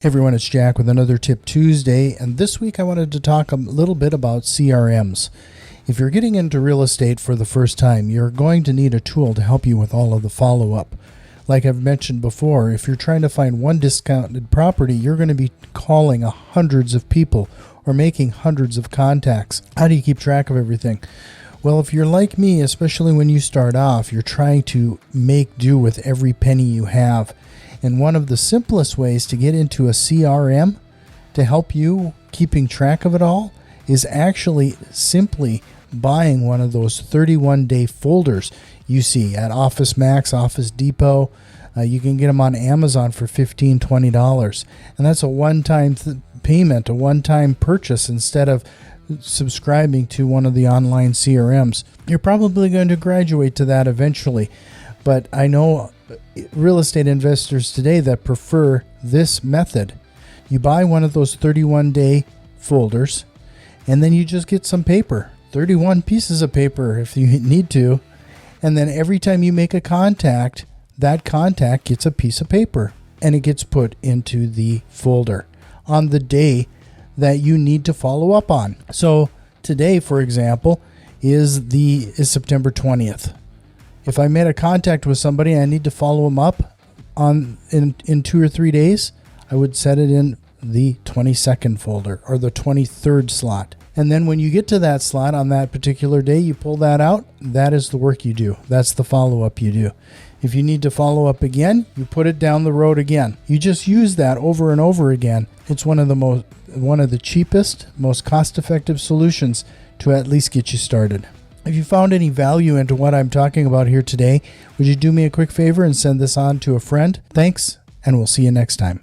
Everyone, it's Jack with another Tip Tuesday, and this week I wanted to talk a little bit about CRMs. If you're getting into real estate for the first time, you're going to need a tool to help you with all of the follow-up. Like I've mentioned before, if you're trying to find one discounted property, you're going to be calling hundreds of people or making hundreds of contacts. How do you keep track of everything? Well, if you're like me, especially when you start off, you're trying to make do with every penny you have. And one of the simplest ways to get into a CRM to help you keeping track of it all is actually simply buying one of those 31-day folders you see at Office Max, Office Depot. You can get them on Amazon for $15, $20. And that's a one-time payment, a one-time purchase instead of subscribing to one of the online CRMs. You're probably going to graduate to that eventually. But I know real estate investors today that prefer this method. You buy one of those 31-day folders, and then you just get some paper, 31 pieces of paper if you need to, and then every time you make a contact, that contact gets a piece of paper, and it gets put into the folder on the day that you need to follow up on. So today, for example, is September 20th. If I made a contact with somebody and I need to follow them up in 2 or 3 days, I would set it in the 22nd folder or the 23rd slot. And then when you get to that slot on that particular day, you pull that out. That is the work you do. That's the follow-up you do. If you need to follow up again, you put it down the road again. You just use that over and over again. It's one of the cheapest, most cost-effective solutions to at least get you started. If you found any value into what I'm talking about here today, would you do me a quick favor and send this on to a friend? Thanks, and we'll see you next time.